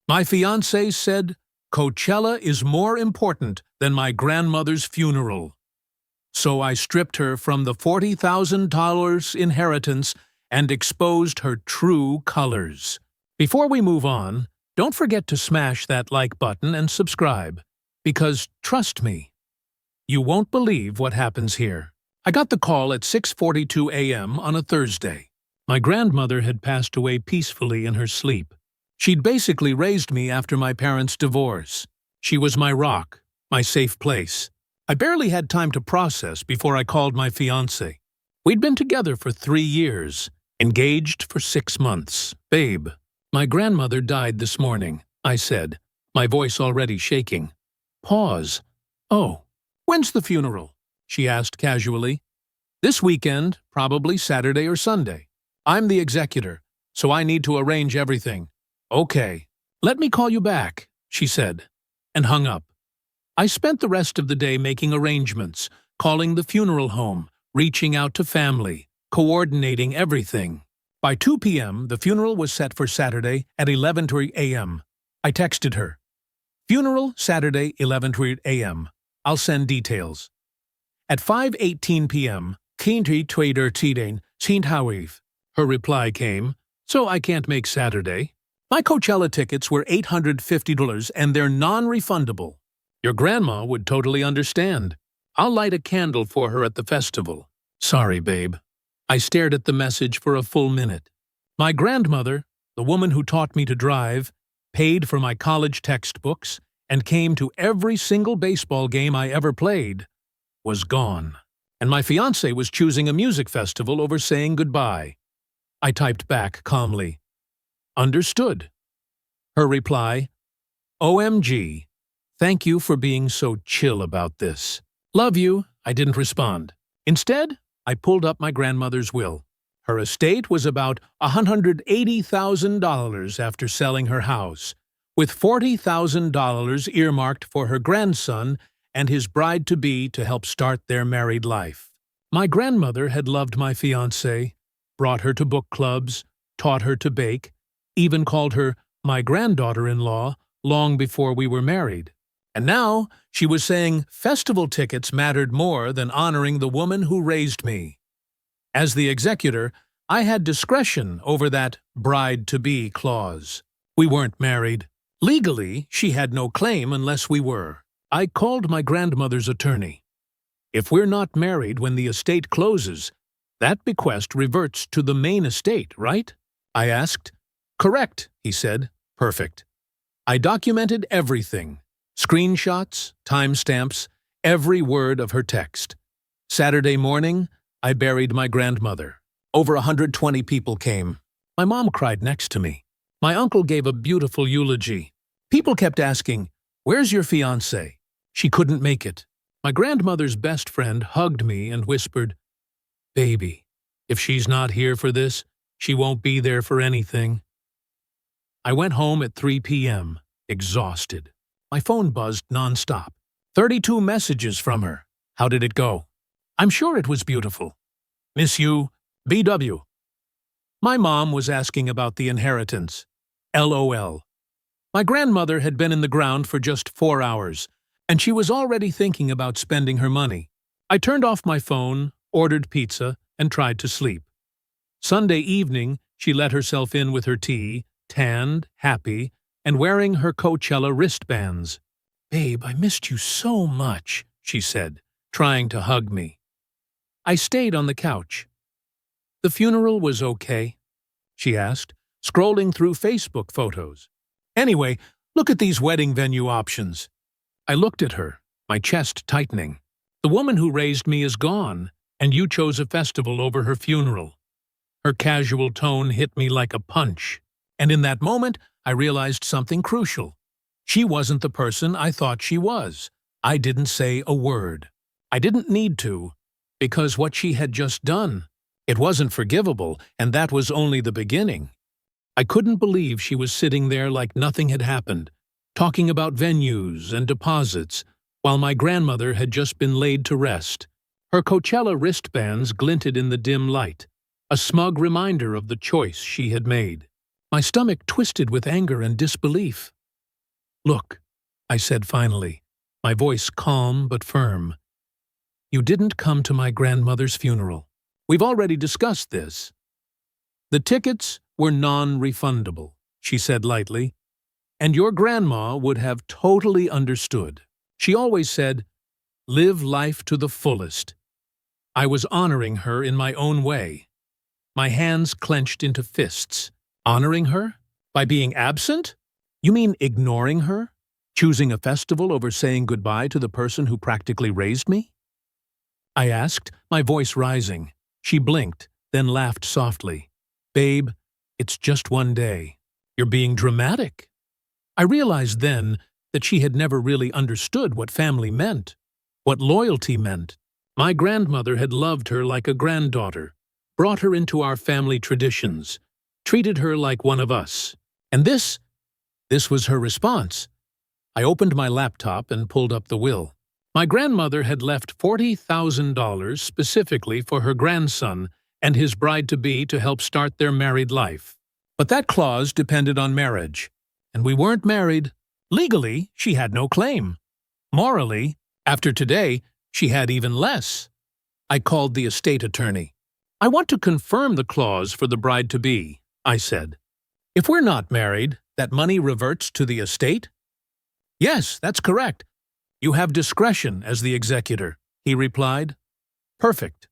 My fiancé said, Coachella is more important than my grandmother's funeral. So I stripped her from the $40,000 inheritance and exposed her true colors. Before we move on, don't forget to smash that like button and subscribe, because trust me, you won't believe what happens here. I got the call at 6:42 a.m. on a Thursday. My grandmother had passed away peacefully in her sleep. She'd basically raised me after my parents' divorce. She was my rock, my safe place. I barely had time to process before I called my fiancé. We'd been together for 3 years, engaged for 6 months. Babe, my grandmother died this morning, I said, my voice already shaking. Pause. Oh, when's the funeral? She asked casually. This weekend, probably Saturday or Sunday. I'm the executor, so I need to arrange everything. Okay, let me call you back, she said, and hung up. I spent the rest of the day making arrangements, calling the funeral home, reaching out to family, coordinating everything. By 2 p.m., the funeral was set for Saturday at 11:30 a.m. I texted her. Funeral Saturday, 11:30 a.m. I'll send details. At 5:18 p.m., her reply came, so I can't make Saturday. My Coachella tickets were $850 and they're non-refundable. Your grandma would totally understand. I'll light a candle for her at the festival. Sorry, babe. I stared at the message for a full minute. My grandmother, the woman who taught me to drive, paid for my college textbooks, and came to every single baseball game I ever played, was gone. And my fiancé was choosing a music festival over saying goodbye. I typed back calmly. Understood. Her reply, OMG, thank you for being so chill about this. Love you, I didn't respond. Instead, I pulled up my grandmother's will. Her estate was about $180,000 after selling her house, with $40,000 earmarked for her grandson and his bride-to-be to help start their married life. My grandmother had loved my fiancé, brought her to book clubs, taught her to bake, even called her my granddaughter-in-law long before we were married. And now she was saying festival tickets mattered more than honoring the woman who raised me. As the executor, I had discretion over that bride-to-be clause. We weren't married. Legally, she had no claim unless we were. I called my grandmother's attorney. If we're not married when the estate closes, that bequest reverts to the main estate, right? I asked. Correct, he said. Perfect. I documented everything. Screenshots, timestamps, every word of her text. Saturday morning, I buried my grandmother. Over 120 people came. My mom cried next to me. My uncle gave a beautiful eulogy. People kept asking, "Where's your fiancé?" She couldn't make it. My grandmother's best friend hugged me and whispered, "Baby, if she's not here for this, she won't be there for anything." I went home at 3 p.m., exhausted. My phone buzzed nonstop. 32 messages from her. How did it go? I'm sure it was beautiful. Miss you, BW. My mom was asking about the inheritance. LOL. My grandmother had been in the ground for just 4 hours, and she was already thinking about spending her money. I turned off my phone, ordered pizza, and tried to sleep. Sunday evening, she let herself in with her tea, tanned, happy, and wearing her Coachella wristbands. "Babe, I missed you so much," she said, trying to hug me. I stayed on the couch. "The funeral was okay?" she asked, scrolling through Facebook photos. "Anyway, look at these wedding venue options." I looked at her, my chest tightening. "The woman who raised me is gone, and you chose a festival over her funeral." Her casual tone hit me like a punch, and in that moment, I realized something crucial. She wasn't the person I thought she was. I didn't say a word. I didn't need to, because what she had just done, it wasn't forgivable, and that was only the beginning. I couldn't believe she was sitting there like nothing had happened, talking about venues and deposits, while my grandmother had just been laid to rest. Her Coachella wristbands glinted in the dim light, a smug reminder of the choice she had made. My stomach twisted with anger and disbelief. Look, I said finally, my voice calm but firm. You didn't come to my grandmother's funeral. We've already discussed this. The tickets were non-refundable, she said lightly, and your grandma would have totally understood. She always said, live life to the fullest. I was honoring her in my own way. My hands clenched into fists. Honoring her? By being absent? You mean ignoring her? Choosing a festival over saying goodbye to the person who practically raised me? I asked, my voice rising. She blinked, then laughed softly. Babe, it's just one day. You're being dramatic. I realized then that she had never really understood what family meant, what loyalty meant. My grandmother had loved her like a granddaughter, brought her into our family traditions, treated her like one of us. And this was her response. I opened my laptop and pulled up the will. My grandmother had left $40,000 specifically for her grandson and his bride-to-be to help start their married life. But that clause depended on marriage, and we weren't married. Legally, she had no claim. Morally, after today, she had even less. I called the estate attorney. I want to confirm the clause for the bride-to-be, I said. If we're not married, that money reverts to the estate? Yes, that's correct. You have discretion as the executor, he replied. Perfect.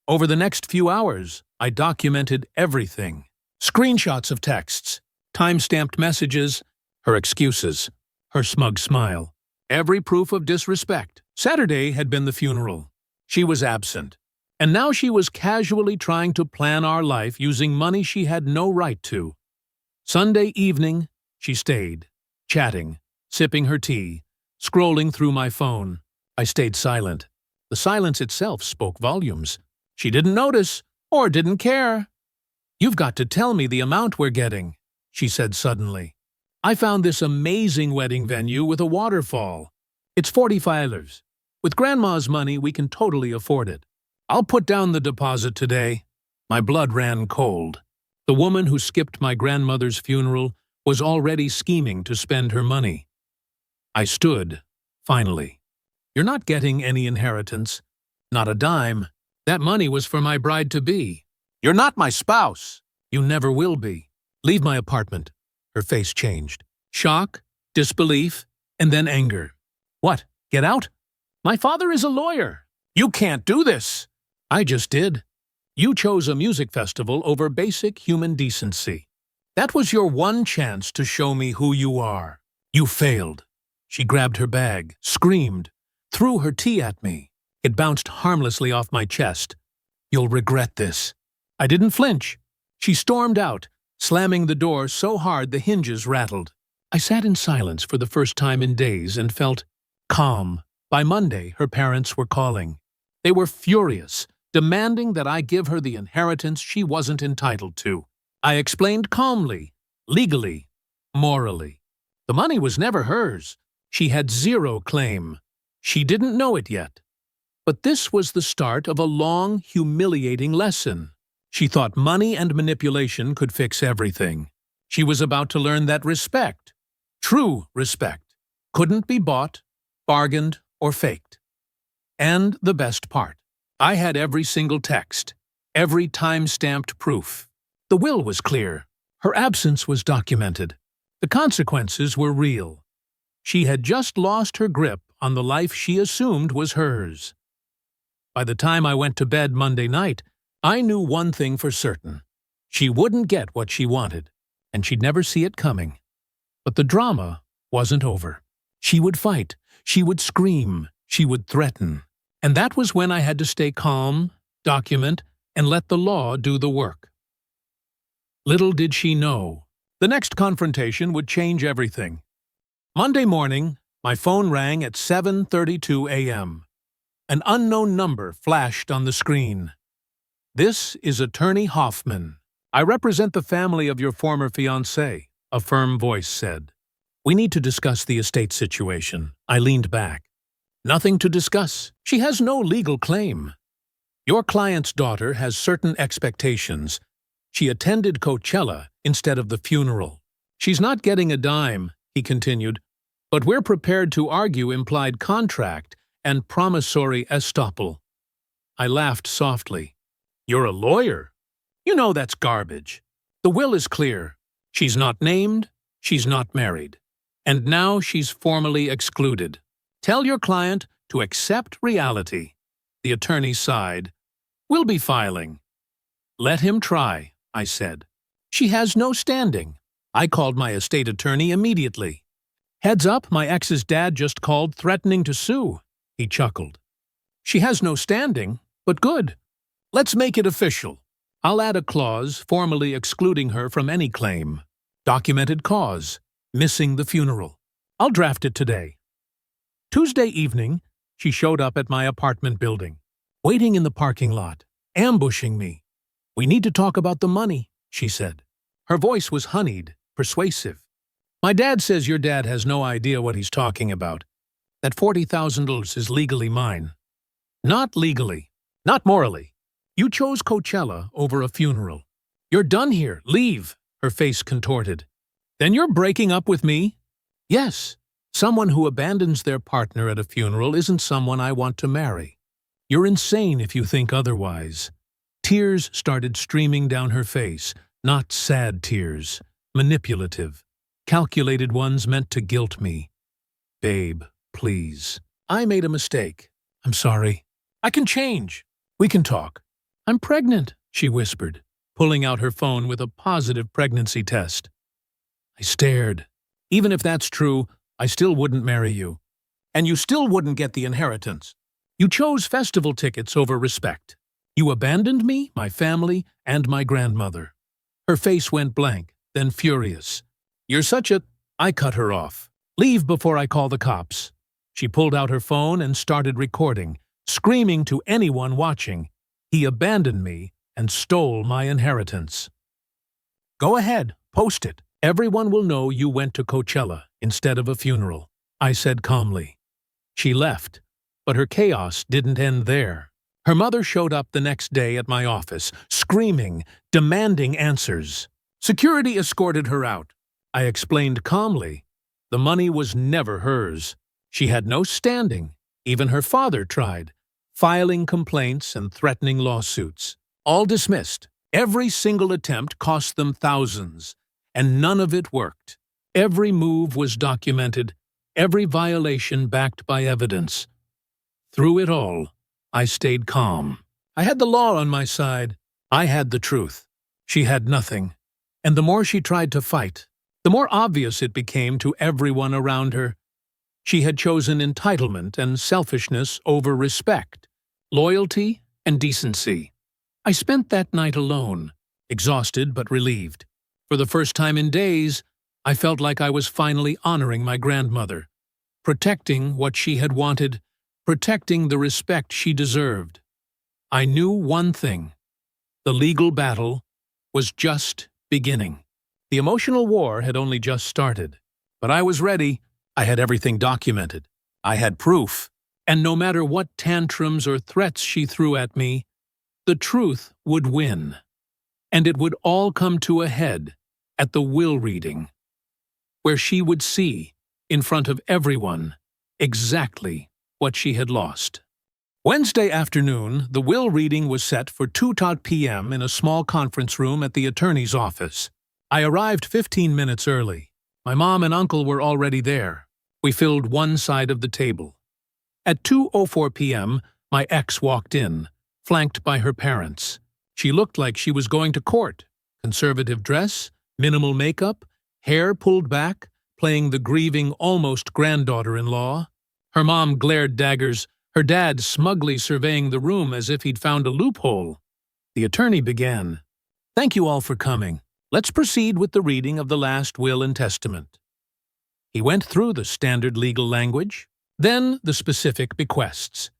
Over the next few hours, I documented everything. Screenshots of texts, time-stamped messages, her excuses, her smug smile. Every proof of disrespect. Saturday had been the funeral. She was absent. And now she was casually trying to plan our life using money she had no right to. Sunday evening, she stayed, chatting, sipping her tea, scrolling through my phone. I stayed silent. The silence itself spoke volumes. She didn't notice, or didn't care. You've got to tell me the amount we're getting, she said suddenly. I found this amazing wedding venue with a waterfall. It's $45. With Grandma's money, we can totally afford it. I'll put down the deposit today. My blood ran cold. The woman who skipped my grandmother's funeral was already scheming to spend her money. I stood, finally. You're not getting any inheritance. Not a dime. That money was for my bride-to-be. You're not my spouse. You never will be. Leave my apartment. Her face changed. Shock, disbelief, and then anger. What? Get out? My father is a lawyer. You can't do this. I just did. You chose a music festival over basic human decency. That was your one chance to show me who you are. You failed. She grabbed her bag, screamed, threw her tea at me. It bounced harmlessly off my chest. You'll regret this. I didn't flinch. She stormed out, slamming the door so hard the hinges rattled. I sat in silence for the first time in days and felt calm. By Monday, her parents were calling. They were furious, demanding that I give her the inheritance she wasn't entitled to. I explained calmly, legally, morally. The money was never hers. She had zero claim. She didn't know it yet. But this was the start of a long, humiliating lesson. She thought money and manipulation could fix everything. She was about to learn that respect, true respect, couldn't be bought, bargained, or faked. And the best part, I had every single text, every time-stamped proof. The will was clear. Her absence was documented. The consequences were real. She had just lost her grip on the life she assumed was hers. By the time I went to bed Monday night, I knew one thing for certain. She wouldn't get what she wanted, and she'd never see it coming. But the drama wasn't over. She would fight, she would scream, she would threaten. And that was when I had to stay calm, document, and let the law do the work. Little did she know, the next confrontation would change everything. Monday morning, my phone rang at 7:32 a.m. An unknown number flashed on the screen. This is Attorney Hoffman. I represent the family of your former fiancé, a firm voice said. We need to discuss the estate situation. I leaned back. Nothing to discuss. She has no legal claim. Your client's daughter has certain expectations. She attended Coachella instead of the funeral. She's not getting a dime, he continued. but we're prepared to argue implied contract and promissory estoppel. I laughed softly. You're a lawyer. You know that's garbage. The will is clear. She's not named, she's not married. And now she's formally excluded. Tell your client to accept reality. The attorney sighed. We'll be filing. Let him try, I said. She has no standing. I called my estate attorney immediately. Heads up, my ex's dad just called threatening to sue. He chuckled. She has no standing, but good. Let's make it official. I'll add a clause formally excluding her from any claim. Documented cause. Missing the funeral. I'll draft it today. Tuesday evening, she showed up at my apartment building, waiting in the parking lot, ambushing me. We need to talk about the money, she said. Her voice was honeyed, persuasive. My dad says your dad has no idea what he's talking about. That $40,000 is legally mine. Not legally. Not morally. You chose Coachella over a funeral. You're done here. Leave. Her face contorted. Then you're breaking up with me? Yes. Someone who abandons their partner at a funeral isn't someone I want to marry. You're insane if you think otherwise. Tears started streaming down her face, not sad tears, manipulative, calculated ones meant to guilt me. Babe, please. I made a mistake. I'm sorry. I can change. We can talk. I'm pregnant, she whispered, pulling out her phone with a positive pregnancy test. I stared. Even if that's true, I still wouldn't marry you. And you still wouldn't get the inheritance. You chose festival tickets over respect. You abandoned me, my family, and my grandmother. Her face went blank, then furious. You're such a... I cut her off. Leave before I call the cops. She pulled out her phone and started recording, screaming to anyone watching. He abandoned me and stole my inheritance. Go ahead, post it. Everyone will know you went to Coachella instead of a funeral, I said calmly. She left, but her chaos didn't end there. Her mother showed up the next day at my office, screaming, demanding answers. Security escorted her out. I explained calmly. The money was never hers. She had no standing. Even her father tried, filing complaints and threatening lawsuits. All dismissed. Every single attempt cost them thousands. And none of it worked. Every move was documented, every violation backed by evidence. Through it all, I stayed calm. I had the law on my side. I had the truth. She had nothing. And the more she tried to fight, the more obvious it became to everyone around her. She had chosen entitlement and selfishness over respect, loyalty and decency. I spent that night alone, exhausted but relieved. For the first time in days, I felt like I was finally honoring my grandmother, protecting what she had wanted, protecting the respect she deserved. I knew one thing. The legal battle was just beginning. The emotional war had only just started. But I was ready. I had everything documented. I had proof. And no matter what tantrums or threats she threw at me, the truth would win. And it would all come to a head at the will reading, where she would see, in front of everyone, exactly what she had lost. Wednesday afternoon, the will reading was set for 2:00 p.m. in a small conference room at the attorney's office. I arrived 15 minutes early. My mom and uncle were already there. We filled one side of the table. At 2:04 p.m., my ex walked in, flanked by her parents. She looked like she was going to court. Conservative dress, minimal makeup, hair pulled back, playing the grieving almost granddaughter-in-law. Her mom glared daggers, her dad smugly surveying the room as if he'd found a loophole. The attorney began. Thank you all for coming. Let's proceed with the reading of the last will and testament. He went through the standard legal language, then the specific bequests.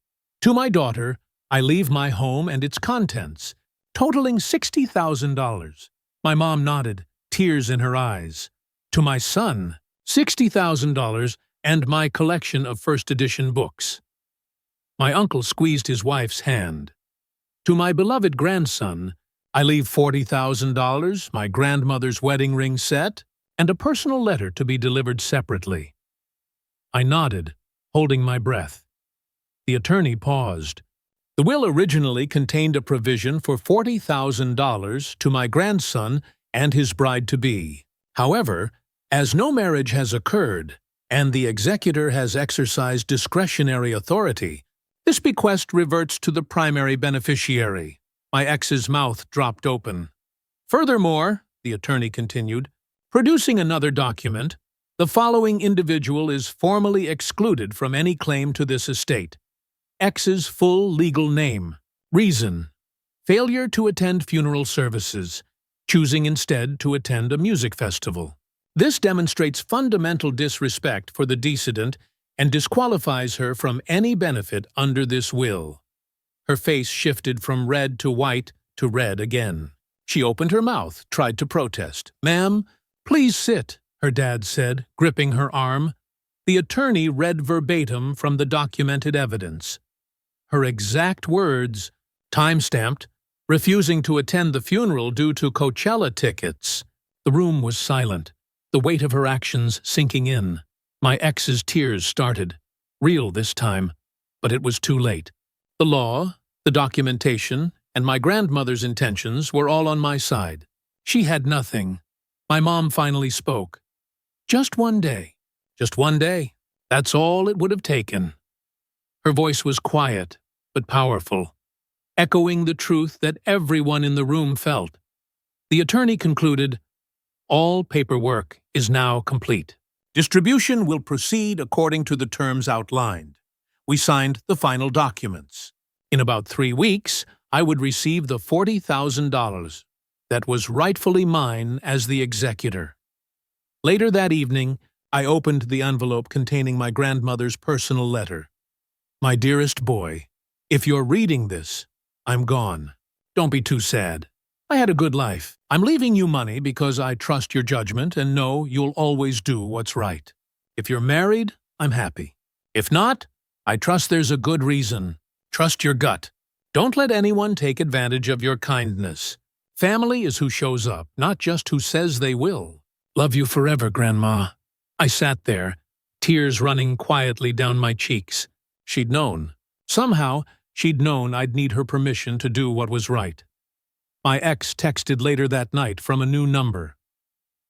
To my daughter, I leave my home and its contents, totaling $60,000. My mom nodded, tears in her eyes. To my son, $60,000 and my collection of first edition books. My uncle squeezed his wife's hand. To my beloved grandson, I leave $40,000, my grandmother's wedding ring set, and a personal letter to be delivered separately. I nodded, holding my breath. The attorney paused. The will originally contained a provision for $40,000 to my grandson and his bride-to-be. However, as no marriage has occurred, and the executor has exercised discretionary authority, this bequest reverts to the primary beneficiary. My ex's mouth dropped open. Furthermore, the attorney continued, producing another document, the following individual is formally excluded from any claim to this estate. X's full legal name. Reason: failure to attend funeral services, choosing instead to attend a music festival. This demonstrates fundamental disrespect for the decedent and disqualifies her from any benefit under this will. Her face shifted from red to white to red again. She opened her mouth, tried to protest. "Ma'am, please sit," her dad said, gripping her arm. The attorney read verbatim from the documented evidence. Her exact words, time-stamped, refusing to attend the funeral due to Coachella tickets. The room was silent, the weight of her actions sinking in. My ex's tears started, real this time, but it was too late. The law, the documentation, and my grandmother's intentions were all on my side. She had nothing. My mom finally spoke. Just one day. Just one day. That's all it would have taken. Her voice was quiet, but powerful, echoing the truth that everyone in the room felt. The attorney concluded, "All paperwork is now complete. Distribution will proceed according to the terms outlined." We signed the final documents. In about 3 weeks, I would receive the $40,000 that was rightfully mine as the executor. Later that evening, I opened the envelope containing my grandmother's personal letter. "My dearest boy, if you're reading this, I'm gone. Don't be too sad. I had a good life. I'm leaving you money because I trust your judgment and know you'll always do what's right. If you're married, I'm happy. If not, I trust there's a good reason. Trust your gut. Don't let anyone take advantage of your kindness. Family is who shows up, not just who says they will. Love you forever, Grandma." I sat there, tears running quietly down my cheeks. She'd known. Somehow, she'd known I'd need her permission to do what was right. My ex texted later that night from a new number.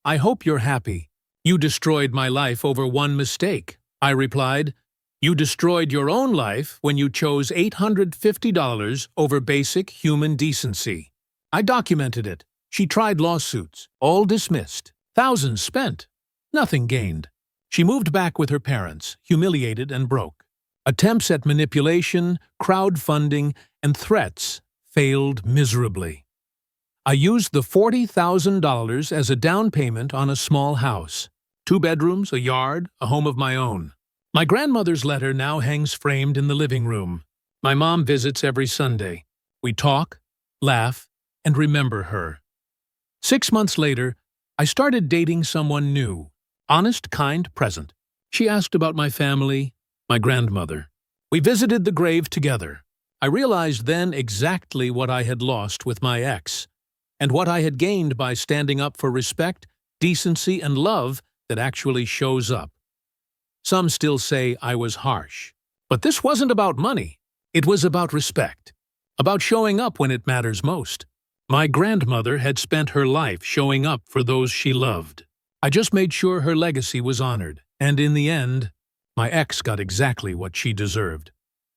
"I hope you're happy. You destroyed my life over one mistake." I replied, "You destroyed your own life when you chose $850 over basic human decency." I documented it. She tried lawsuits, all dismissed. Thousands spent. Nothing gained. She moved back with her parents, humiliated and broke. Attempts at manipulation, crowdfunding, and threats failed miserably. I used the $40,000 as a down payment on a small house. 2 bedrooms, a yard, a home of my own. My grandmother's letter now hangs framed in the living room. My mom visits every Sunday. We talk, laugh, and remember her. 6 months later, I started dating someone new. Honest, kind, present. She asked about my family, my grandmother. We visited the grave together. I realized then exactly what I had lost with my ex, and what I had gained by standing up for respect, decency, and love that actually shows up. Some still say I was harsh, but this wasn't about money. It was about respect, about showing up when it matters most. My grandmother had spent her life showing up for those she loved. I just made sure her legacy was honored, and in the end, my ex got exactly what she deserved.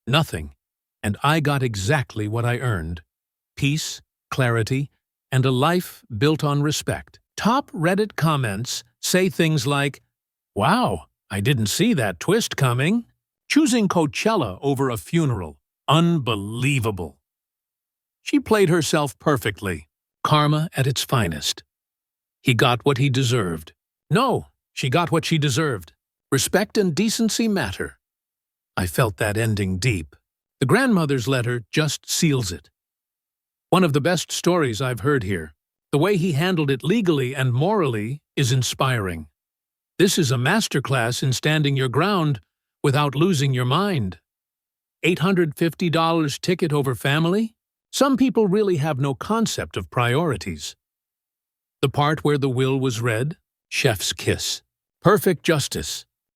Nothing, and I got exactly what I earned. Peace, clarity, and a life built on respect. Top Reddit comments say things like, "Wow, I didn't see that twist coming." Choosing Coachella over a funeral. Unbelievable. She played herself perfectly. Karma at its finest. He got what he deserved. No, she got what she deserved. Respect and decency matter. I felt that ending deep. The grandmother's letter just seals it. One of the best stories I've heard here. The way he handled it legally and morally is inspiring. This is a masterclass in standing your ground without losing your mind. $850 ticket over family? Some people really have no concept of priorities. The part where the will was read? Chef's kiss. Perfect justice.